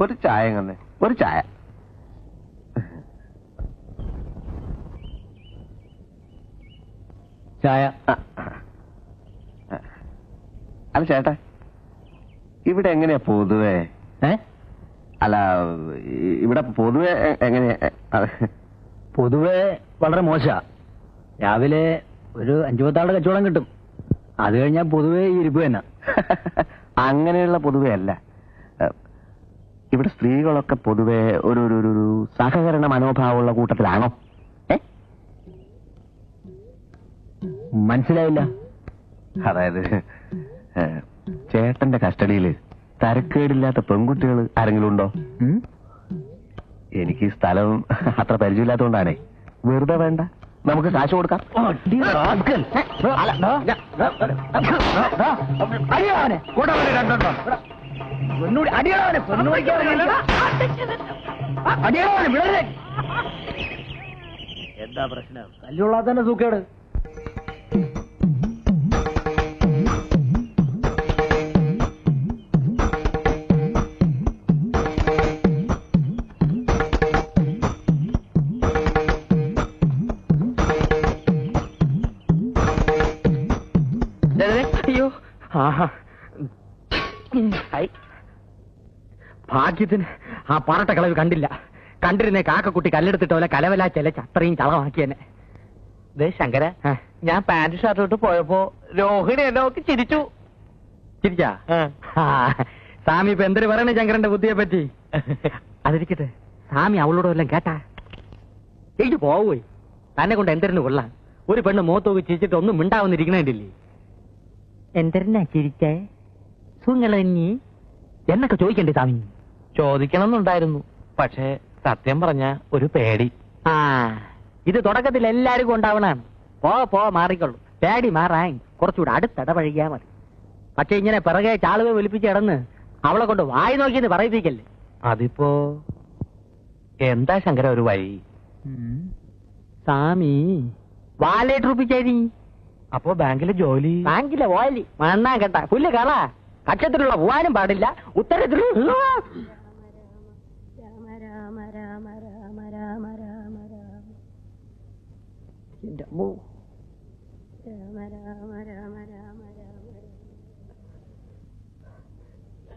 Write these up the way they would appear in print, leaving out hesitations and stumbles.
ഒരു ചായ കന്നെ, ഒരു ചായ. ചായ. അല്ല ചേട്ടാ, ഇവിടെ എങ്ങനെയാ പൊതുവേ? അല്ല, ഇവിടെ പൊതുവെ എങ്ങനെയാ? പൊതുവെ വളരെ മോശ. രാവിലെ ഒരു 5-10 കച്ചവടം കിട്ടും. അത് കഴിഞ്ഞാൽ പൊതുവെ ഇരിപ്പ് തന്നെ. അങ്ങനെയുള്ള പൊതുവെ അല്ല. ഇവിടെ സ്ത്രീകളൊക്കെ പൊതുവെ ഒരു സഹകരണ മനോഭാവമുള്ള കൂട്ടത്തിലാണോ? മനസ്സിലായില്ല. അതായത് ചേട്ടന്റെ കസ്റ്റഡിയിൽ തരക്കേടില്ലാത്ത പെൺകുട്ടികൾ ആരെങ്കിലും ഉണ്ടോ? എനിക്ക് ഈ സ്ഥലം അത്ര പരിചയമില്ലാത്തതുകൊണ്ടാണേ. വെറുതെ വേണ്ട, നമുക്ക് കാശ് കൊടുക്കാം. എന്താ പ്രശ്നം? കല്ലുള്ള തന്നെ സൂക്കേട്. അയ്യോ, ഭാഗ്യത്തിന് ആ പാറട്ട കളവ് കണ്ടില്ല. കണ്ടിരുന്നേ കാക്കക്കുട്ടി കല്ലെടുത്തിട്ട് പോലെ കലവലാ ചെലച്ച് അത്രയും ചളമാക്കിയെന്നെ. ശങ്കര, ഞാൻ പാന്റ് ഷർട്ട് ഇട്ട് പോയപ്പോ രോഹിണി എന്നെ നോക്കി ചിരിച്ചു. ചിരിച്ചാ? സ്വാമി ഇപ്പൊ എന്തൊരു പറയണേ ശങ്കരന്റെ ബുദ്ധിയെ പറ്റി? അതിരിക്കട്ടെ, സ്വാമി അവളോട് വല്ലതും കേട്ടാ? എനിക്ക് പോവുകയെ തന്നെ കൊണ്ട് എന്തിനു കൊള്ളാം. ഒരു പെണ്ണ് മോത്തോക്ക് ചിരിച്ചിട്ട് ഒന്നും മിണ്ടാവുന്നിരിക്കണേണ്ടില്ലേ? എന്തിനാ ചിരിച്ചേ? സുങ്ങളി എന്നൊക്കെ ചോദിക്കണ്ടേ സ്വാമി? ചോദിക്കണമെന്നുണ്ടായിരുന്നു, പക്ഷേ സത്യം പറഞ്ഞ ഒരു പേടി. ഇത് തുടക്കത്തിൽ എല്ലാവർക്കും ഉണ്ടാവണം. പോ മാറിക്കൊള്ളു. പേടി മാറാൻ കുറച്ചുകൂടെ അടുത്തിടപഴകിയാ മതി. പക്ഷെ ഇങ്ങനെ പിറകെ ചാളുവെ ഒലിപ്പിച്ച് കിടന്ന് അവളെ കൊണ്ട് വായി നോക്കിയെന്ന് പറയിപ്പിക്കല്ലേ. അതിപ്പോ എന്താ ശങ്കര ഒരു വഴി? സ്വാമി വാലേറ്റ് റുപ്പിച്ചേരി. അപ്പോ ബാങ്കിലെ ജോലി? ബാങ്കിലെ ഓലി മണ്ണാ കേട്ട പുല്ല് കള. കക്ഷത്തിലുള്ള പോവാനും പാടില്ല, ഉത്തരത്തിലുള്ള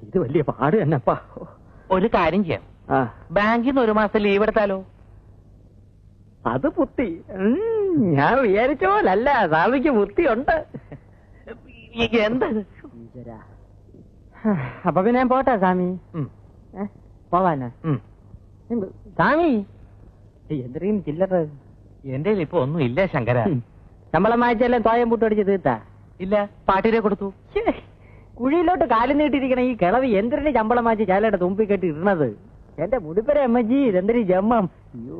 ഇത് വലിയ പാട് തന്നെപ്പാ. ഒരു കാര്യം ചെയ്യാം, ബാങ്കിൽ നിന്ന് 1 മാസം ലീവ് എടുത്താലോ? അത് ബുദ്ധി. ഞാൻ വിചാരിച്ച പോലല്ല, സ്വാമിക്ക് ബുദ്ധിയുണ്ട്. എന്താ? അപ്പൊ പിന്നെ ഞാൻ പോട്ടെ സ്വാമി. പോവാനാ സ്വാമി? എന്തെങ്കിലും ചില്ലറ എന്റെ ഇപ്പൊ ഒന്നും ഇല്ല ശങ്കര. ശമ്പളം വായിച്ചെല്ലാം തോയം പുട്ടടിച്ച് തീർത്താ? ഇല്ല, പാട്ടിനെ കൊടുത്തു. കുഴിയിലോട്ട് കാലം നീട്ടിരിക്കണ ഈ കിളവി എന്തിനു ശമ്പളം വായിച്ച് ചാലയുടെ തുമ്പി കെട്ടി ഇടണത്? എന്റെ മുടിപ്പര അമ്മജി, ഇതെന്തൊരു ജമ്മം. അയ്യോ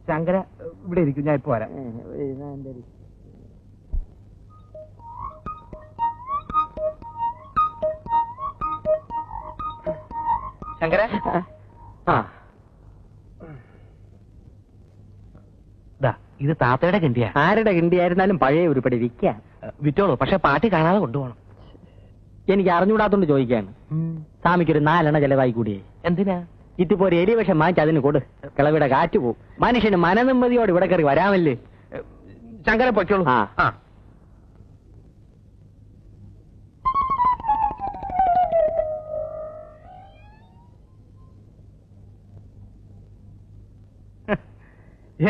ശങ്കര, ഇവിടെ ഇരിക്കും, ഞാൻ ഇപ്പൊ വരാം. ശങ്കര, ഇത് താത്തയുടെ കിണ്ടിയാ. ആരുടെ കിണ്ടിയായിരുന്നാലും പഴയ ഉരുപ്പടി വിൽക്കാം. വിറ്റോളൂ, പക്ഷെ പാട്ടി കാണാതെ കൊണ്ടുപോകണം. എനിക്ക് അറിഞ്ഞുകൂടാത്തോണ്ട് ചോദിക്കാണ്. സ്വാമിക്കൊരു 4 എണ്ണ ചെലവായി കൂടിയേ. എന്തിനാ? ഇതിപ്പോ ഒരു എലി വിഷം മാറ്റി അതിന് കൊടു. കിളവിടെ കാറ്റ് പോവും. മനുഷ്യന് മനനിമ്മതിയോട് ഇവിടെ കയറി വരാമല്ലേ. ശങ്കര പൊയ്ക്കോളൂ.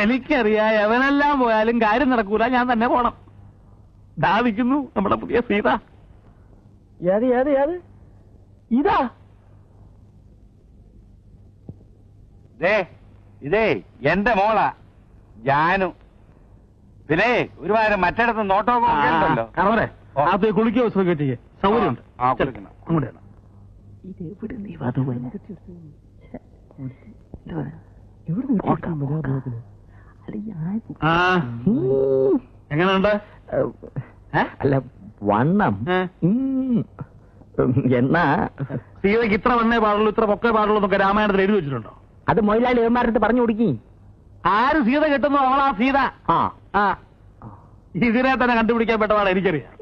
എനിക്കറിയാം, എവനെല്ലാം പോയാലും കാര്യം നടക്കൂല, ഞാൻ തന്നെ പോണം. ദാവിക്കുന്നു നമ്മുടെ പുതിയ സീത. ഇതാ ഇതേ എന്റെ മോളാ ജാനു. പിന്നെ ഒരു വാരം മറ്റിടത്ത് നോട്ടമൊക്കെ ഉണ്ടല്ലോ. അത് കുളിക്കോ ചെയ്യേ സൗകര്യമുണ്ട്. എങ്ങനെയുണ്ട്? അല്ല വണ്ണം എന്നാ സീതയ്ക്ക് ഇത്ര വണ്ണേ പാടുള്ളൂ, ഇത്ര പൊക്കേ പാടുള്ളൂ എന്നൊക്കെ രാമായണത്തിൽ എഴുതി വെച്ചിട്ടുണ്ടോ? അത് മൊയിലാളി ഏമാരടുത്ത് പറഞ്ഞു കൊടുക്കി. ആര് സീത കിട്ടുന്നു അവളാ സീത. ഇതിനെ തന്നെ കണ്ടുപിടിക്കാൻ പെട്ടതാണ് എനിക്കറിയാം.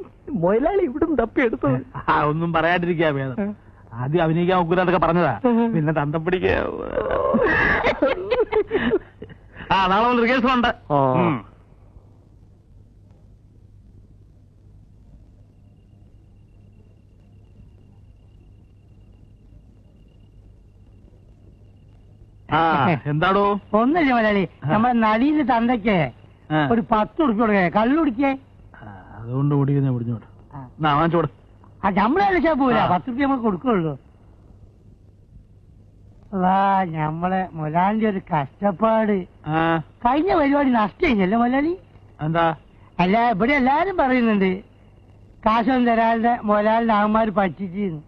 മൊയിലാളി ഇവിടുന്ന് തപ്പിയെടുത്തു. ഒന്നും പറയാണ്ടിരിക്കാ ഭേദം. ആദ്യം അഭിനയിക്കാൻ ഒക്കൂലെന്നൊക്കെ പറഞ്ഞതാ, പിന്നെ തന്തം പിടിക്ക. ആ നാളെ മുതൽ റിഹേഴ്സൽ ഉണ്ട്. എന്താടോ? ഒന്നല്ലേ മലയാളി, നമ്മുടെ നടിയിലെ തന്തയ്ക്ക് ഒരു 10 ഉറുപ്പ്യ കൊടുക്കേ, കള്ളുടിക്കേ. അതുകൊണ്ട് ഓടിക്കുന്ന പിടിച്ചോട് വാങ്ങിച്ചോട്. ആ നമ്മളെ വിളിച്ചാ പോരാ, 10 ഉറുപ്പ്യ നമ്മൾ കൊടുക്കുള്ളൂ. ഞമ്മളെ മൊലാലിന്റെ ഒരു കഷ്ടപ്പാട്. കഴിഞ്ഞ പരിപാടി നഷ്ടല്ലേ മൊലാലി? എന്താ? അല്ല, ഇവിടെ എല്ലാരും പറയുന്നുണ്ട് കാശൊന്നും തരാതെ മൊലാലിന്റെ ആന്മാര് പറ്റിച്ചിരുന്നു.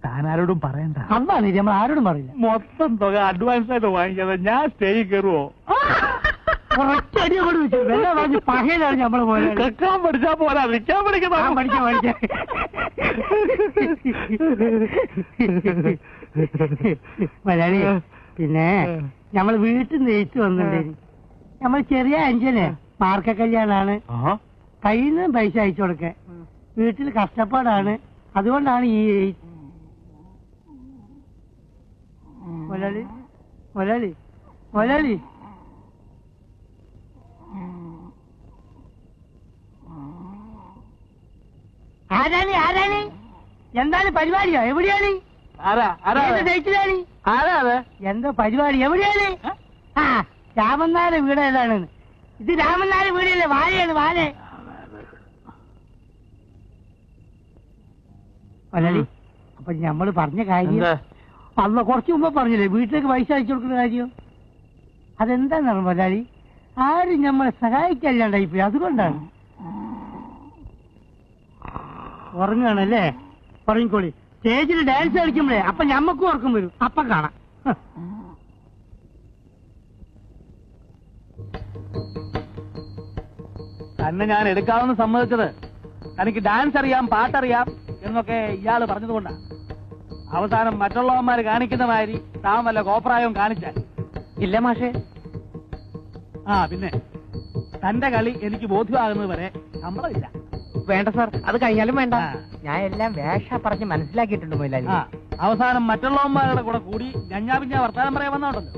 താനാരോടും പറയണ്ട. അതാണ് നമ്മൾ ആരോടും പറയില്ല. മൊത്തം തുക അഡ്വാൻസ് ആയിട്ട് വാങ്ങിക്കാതെ ഞാൻ സ്റ്റേജിൽ കയറുവോ? ഒറ്റടി അങ്ങോട്ട് വെച്ചു വെള്ളം പറഞ്ഞ് പകയിലാണ് നമ്മള് പോലെ. കേൾക്കാൻ പഠിച്ചാ പോരാ, നിൽക്കാൻ പഠിക്കണം. പഠിക്കാം. മലയാളി, പിന്നെ നമ്മൾ വീട്ടിൽ നിന്ന് ജയിച്ചു വന്നിട്ടുണ്ടായിരുന്നു. നമ്മൾ ചെറിയ അഞ്ചന് മാർക്ക കല്യാണാണ്, കയ്യിൽ നിന്ന് പൈസ അയച്ചു കൊടുക്ക. വീട്ടിൽ കഷ്ടപ്പാടാണ്, അതുകൊണ്ടാണ് ഈ മലയാളി മലയാളി മലയാളി ആരാണ് എന്താണ് പരിപാടിയോ? എവിടെയാണ്? ജയിച്ചിലാണ്. എന്തോ പരിപാടി? എവിടെയാണ്? ആ, രാമനാട് വീട് ഏതാണ്? ഇത് രാമനാട് വീടല്ലേ? വാഴയാണ്, വാഴ. മലയാളി, അപ്പൊ ഞമ്മള് പറഞ്ഞ കാര്യം അല്ല, കുറച്ചു മുമ്പ് പറഞ്ഞില്ലേ വീട്ടിലേക്ക് പൈസ അയച്ചു കൊടുക്കുന്ന കാര്യം. അതെന്താണെന്ന് മലയാളി, ആരും നമ്മളെ സഹായിക്കല്ലാണ്ടായിപ്പോയി, അതുകൊണ്ടാണ്. ഉറങ്ങാണല്ലേ? ഉറങ്ങിക്കോളി. സ്റ്റേജിൽ ഡാൻസ് കളിക്കുമ്പോഴേ അപ്പൊ ഞമ്മക്കും ഉറക്കം വരും, അപ്പൊ കാണാം. തന്നെ ഞാൻ എടുക്കാമെന്ന് സമ്മതിച്ചത് തനിക്ക് ഡാൻസ് അറിയാം, പാട്ടറിയാം എന്നൊക്കെ ഇയാള് പറഞ്ഞതുകൊണ്ടാണ്. അവസാനം മറ്റുള്ളവന്മാര് കാണിക്കുന്ന മാതിരി താൻ വല്ല കോപ്രായവും കാണിച്ചാൽ ഇല്ല മാഷേ. പിന്നെ തന്റെ കളി എനിക്ക് ബോധ്യമാകുന്നത് വരെ ശമ്പളമില്ല. വേണ്ട സാർ, അത് കഴിഞ്ഞാലും വേണ്ട. ഞാൻ എല്ലാം വേഷ പറഞ്ഞ് മനസ്സിലാക്കിയിട്ടുണ്ട് മൊയിലാലി. അവസാനം മറ്റുള്ളവന്മാരുടെ കൂടെ കൂടി പിന്നെ വർത്താനം പറയാൻ വന്നോണ്ടല്ലോ.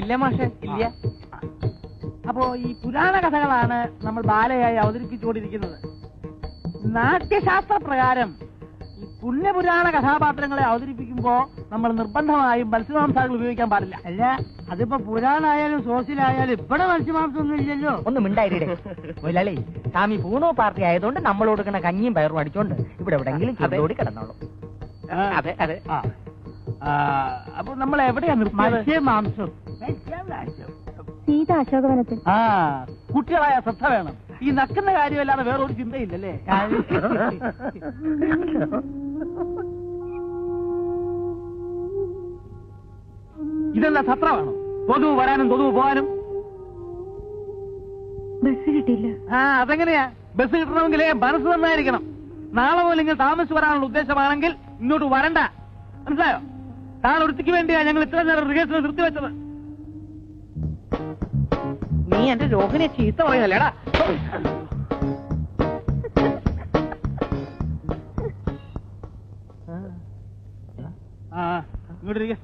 ഇല്ല മാഷേ, ഇല്ല. അപ്പോ ഈ പുരാണ കഥകളാണ് നമ്മൾ ബാലയായി അവതരിപ്പിച്ചുകൊണ്ടിരിക്കുന്നത്. നാട്യശാസ്ത്ര പ്രകാരം ഈ പുണ്യപുരാണ കഥാപാത്രങ്ങളെ അവതരിപ്പിക്കുമ്പോ നമ്മൾ നിർബന്ധമായും മത്സ്യമാംസാദികൾ ഉപയോഗിക്കാൻ പാടില്ല. അല്ല, അതിപ്പോ പുരാണായാലും സോസിലായാലും ഇവിടെ മത്സ്യമാംസമൊന്നും ഇല്ലല്ലോ. ഒന്നും മിണ്ടായിരേ മൊയിലാളി. സ്വാമി പൂണോ പാർട്ടി ആയതുകൊണ്ട് നമ്മൾ കൊടുക്കുന്ന കഞ്ഞിയും പയറും അടിച്ചോണ്ട് ഇവിടെ എവിടെയെങ്കിലും ചെറുതോടി കിടന്നോളൂ. അതെ അതെ. അപ്പൊ നമ്മൾ എവിടെയാ മത്സ്യമാംസം? സീത അശോകവനത്തിൽ. കുട്ടികളായ ശ്രദ്ധ വേണം. ഈ നക്കുന്ന കാര്യമല്ലാതെ വേറൊരു ചിന്തയില്ലല്ലേ? ഇതെന്താ സത്രമാണോ? തൊതുവ് വരാനും തൊതുവ് പോകാനും? ബസ് കിട്ടിയില്ല. അതെങ്ങനെയാ? ബസ് കിട്ടണമെങ്കിലേ മനസ്സ് നന്നായിരിക്കണം. നാളെ പോലും ഇങ്ങനെ താമസിച്ച് വരാനുള്ള ഉദ്ദേശമാണെങ്കിൽ ഇങ്ങോട്ട് വരണ്ട, മനസ്സിലായോ? താൻ ഒരുത്തിക്ക് വേണ്ടിയാ ഞങ്ങൾ ഇത്ര നേരം റിഹേഴ്സൽ നിർത്തിവെച്ചത്. നീ എന്റെ രോഹിനെ ചീത്ത പറയുന്നല്ലേടാ. ഇങ്ങോട്ടിരിക്കെ.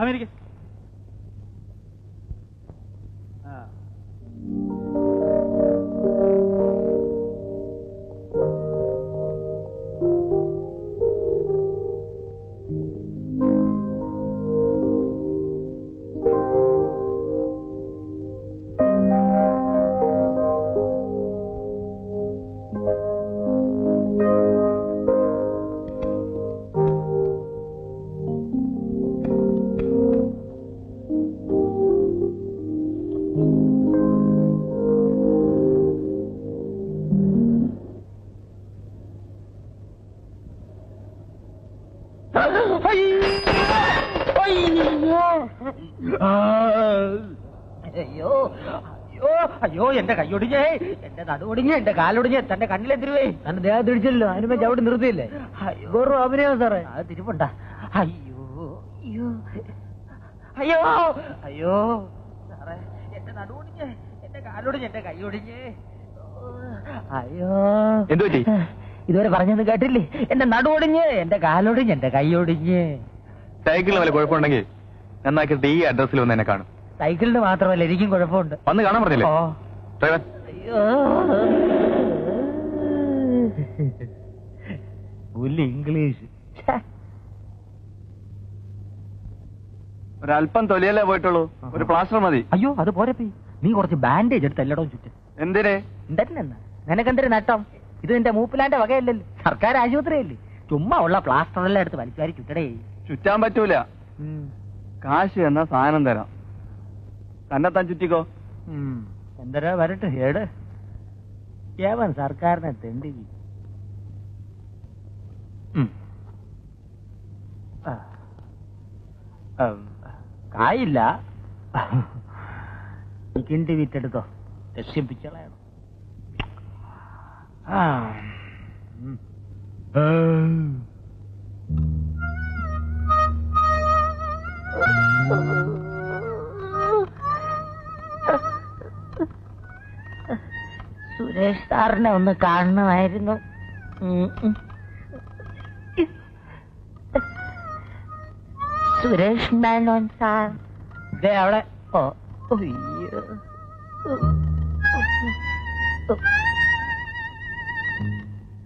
അമേരിക്ക. അയ്യോ അയ്യോ അയ്യോ, എന്റെ കൈയൊടിഞ്ഞേ, എന്റെ നടുവൊടിഞ്ഞ്, എന്റെ കാലൊടിഞ്ഞ്, തന്റെ കണ്ണിലെത്തിരുവേ. തന്റെ ദേഹം തിരിച്ചില്ലല്ലോ, അതിനുമ്പോ ചവിട്ടി നിർത്തിയില്ലേ? വെറും അഭിനയം സാറേ, അത് തിരിപ്പുണ്ട. അയ്യോ അയ്യോ അയ്യോ അയ്യോ സാറേ, എന്റെ നടുവൊടിഞ്ഞ്, എന്റെ കാലൊടിഞ്ഞ്, എന്റെ കൈയൊടിഞ്ഞ്. അയ്യോ, എന്തു പറ്റി? ഇതുവരെ പറഞ്ഞൊന്നും കേട്ടില്ലേ? എന്റെ നടുവൊടിഞ്ഞ്, എന്റെ കാലൊടിഞ്ഞ്, എന്റെ കൈയൊടിഞ്ഞ്. സൈക്കിളിന് വല്ല കുഴപ്പമുണ്ടെങ്കിൽ നന്നാക്കിയിട്ട് ഈ അഡ്രസ്സിൽ വന്ന് എന്നെ കാണും. സൈക്കിളിന് മാത്രമല്ല, എനിക്കും കുഴപ്പമുണ്ട്. വന്ന് കാണാൻ പറഞ്ഞില്ലേ ഓ. ഡ്രൈവർ? അയ്യോ. ഇംഗ്ലീഷ്. ഒരല്പം തൊലിയല്ലേ പോയിട്ടുള്ളൂ, ഒരു പ്ലാസ്റ്റർ മതി. അയ്യോ, അത് പോരെ. നീ കുറച്ച് ബാൻഡേജ് എടുത്ത് എല്ലായിടവും ചുറ്റും. എന്തിനെ? നിനക്കെന്തൊരു നട്ടം? ഇത് നിന്റെ മൂപ്പിലാന്റെ വകയല്ലല്ലോ, സർക്കാർ ആശുപത്രിയല്ലേ. ചുമ്മാ ഉള്ള പ്ലാസ്റ്ററെല്ലാം എടുത്ത് വലിച്ചുവാരി ചുറ്റടേ. ചുറ്റാൻ പറ്റൂല. കാശ് എന്നാ സാധനം തരാം, തന്നെത്താൻ ചുറ്റിക്കോ. എന്തരാ വരട്ടെ. ഏട് ഏവൻ സർക്കാരിനെ തെണ്ടി. കായില്ല, കിണ്ടി വിറ്റെടുത്തോ, രക്ഷിപ്പിച്ചളയണം. സുരേഷ് സാറിനെ ഒന്ന് കാണണമായിരുന്നു. സുരേഷ് മേനോൻ സാർ അവിടെ. ഓ, അയ്യോ.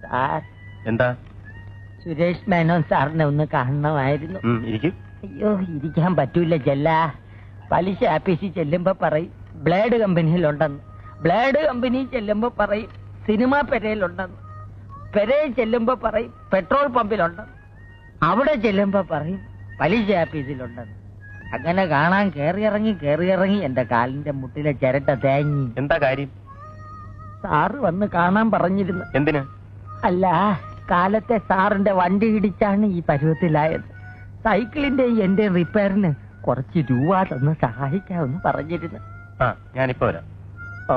സാർ, എന്താ? സുരേഷ് മേനോൻ സാറിനെ ഒന്ന് കാണണമായിരുന്നു. അയ്യോ, ഇരിക്കാൻ പറ്റൂല. ചെല്ല പലിശ ആപ്പീസിൽ ചെല്ലുമ്പോ പറയും ബ്ലേഡ് കമ്പനിയിലുണ്ടെന്ന്, ബ്ലേഡ് കമ്പനി ചെല്ലുമ്പോ പറയും സിനിമാ പെരയിലുണ്ടെന്ന്, പെരയിൽ ചെല്ലുമ്പോ പറയും പെട്രോൾ പമ്പിലുണ്ടെന്ന്, അവിടെ ചെല്ലുമ്പോ പറയും പലിശ ആപ്പീസിലുണ്ടെന്ന്. അങ്ങനെ കാണാൻ കേറിയിറങ്ങി എന്റെ കാലിന്റെ മുട്ടിലെ ചിരട്ട തേങ്ങി. എന്താ കാര്യം? സാറ് വന്ന് കാണാൻ പറഞ്ഞിരുന്നു. എന്തിനാ? അല്ല, കാലത്തെ സാറിന്റെ വണ്ടി ഇടിച്ചാണ് ഈ പരുവത്തിലായത്. സൈക്കിളിന്റെ എന്റെ റിപ്പയറിന് കുറച്ച് രൂപ തന്ന് സഹായിക്കാമെന്ന് പറഞ്ഞിരുന്നു. ഞാനിപ്പോ വരാം. ഓ.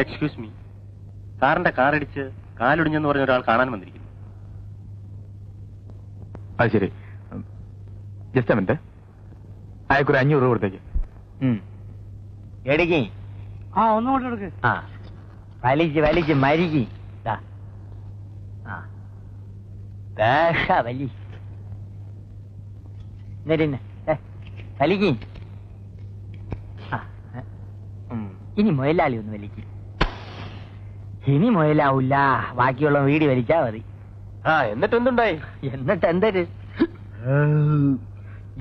എക്സ്ക്യൂസ് മീ, സാറിന്റെ കാറടിച്ച് കാലൊടിഞ്ഞെന്ന് പറഞ്ഞ ഒരാൾ കാണാൻ വന്നിരിക്കുന്നു. അത് ശരി, ജസ്റ്റ് മിനിറ്റ്. അയക്കൊരു 500 രൂപ കൊടുത്തേക്ക്. എടിക്ക്. ഒന്നുകൊണ്ട് എടുക്ക്. വലിച്ച് മരിക്കി. വലി വലിക്ക്. ഇനി മുയലാളി ഒന്ന് വലിക്ക്. ഇനി മുയലാവൂല, ബാക്കിയുള്ള വീടി വലിച്ചാ മതി. എന്നിട്ട് എന്തുണ്ടായി? എന്നിട്ട് എന്തര്,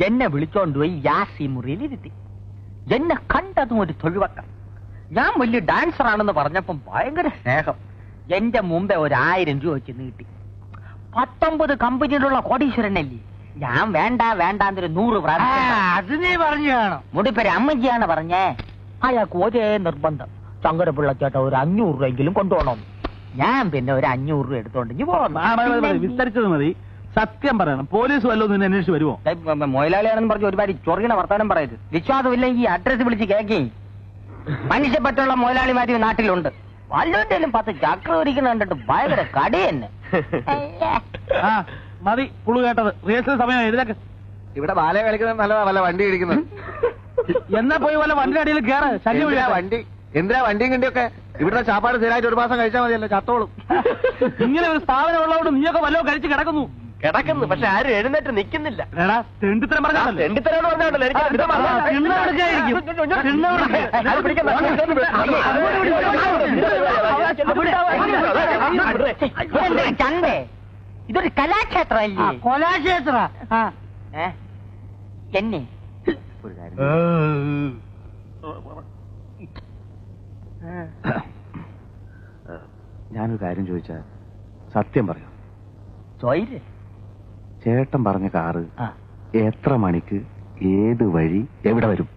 എന്നെ വിളിച്ചോണ്ട് പോയി യാസി മുറിയിൽ ഇരുത്തി. എന്നെ കണ്ടതും ഒരു തൊഴിവക്കം. ഞാൻ വലിയ ഡാൻസർ ആണെന്ന് പറഞ്ഞപ്പം ഭയങ്കര സ്നേഹം. എന്റെ മുമ്പേ 1000 രൂപ വെച്ച് നീട്ടി. 19 കമ്പനിയിലുള്ള കോടീശ്വരനല്ലേ. ഞാൻ വേണ്ടാന്നൊരു 100 പ്രാവശ്യം. അത് നീ പറഞ്ഞു കാണും. മുടിപ്പേര് അമ്മജിയാണ് പറഞ്ഞേ. അയാൾക്ക് ഒരേ നിർബന്ധം, ശങ്കരപിള്ളച്ചേട്ട ഒരു 500 രൂപയെങ്കിലും കൊണ്ടുപോകണം. ഞാൻ പിന്നെ ഒരു 500 രൂപ എടുത്തോണ്ട് വിസ്തരിച്ചത് മതി. സത്യം പറയണം, പോലീസ് വല്ലതും നിന്നെ അന്വേഷിച്ച് വരുമോ? മൊയലാളിയാണെന്ന് പറഞ്ഞ് ഒരുപാട് ചൊറിയണ വർത്താനം പറയരുത്. വിശ്വാസമില്ലെങ്കിൽ അഡ്രസ് വിളിച്ച് കേക്കി. മനുഷ്യപ്പെട്ടുള്ള മൊയലാളിമാര് നാട്ടിലുണ്ട്. വല്ലവന്റെയും 10 ചക്ര ഒരിക്കലും കണ്ടിട്ട് ഭയങ്കര കടി തന്നെ. മതി പുളു കേട്ടത്. റിഹേഴ്സൽ സമയം എഴുതേക്ക്. ഇവിടെ ബാല കളിക്കുന്നത് നല്ലതാ, വല്ല വണ്ടി ഇടിക്കുന്നത്. എന്നാ പോയി വല്ല വണ്ടിയുടെ അടിയിൽ കയറ്. ശല്യം വണ്ടി എന്തിനാ വണ്ടിയും കണ്ടിയൊക്കെ? ഇവിടുത്തെ ചാപ്പാട് സ്ഥിരമായിട്ട് 1 മാസം കഴിച്ചാൽ മതിയല്ലോ, ചത്തോളും. ഇങ്ങനെ ഒരു സ്ഥാപനം ഉള്ളതുകൊണ്ട് നീയൊക്കെ വല്ലതും കഴിച്ച് കിടക്കുന്നു. പക്ഷെ ആരും എഴുന്നേറ്റ് നിൽക്കുന്നില്ല. തെണ്ടിത്തരം പറഞ്ഞാണല്ലോ. തെണ്ടിത്തരം പറഞ്ഞാണല്ലോ. ചന്തേ, ഇതൊരു കലാക്ഷേത്രമല്ലേ? കൊലാക്ഷേത്ര. എന്നെ ഞാനൊരു കാര്യം ചോദിച്ചാ സത്യം പറയാം. ചോയിര്. ചേട്ടൻ പറഞ്ഞ കാറ് എത്ര മണിക്ക് ഏത് വഴി എവിടെ വരും?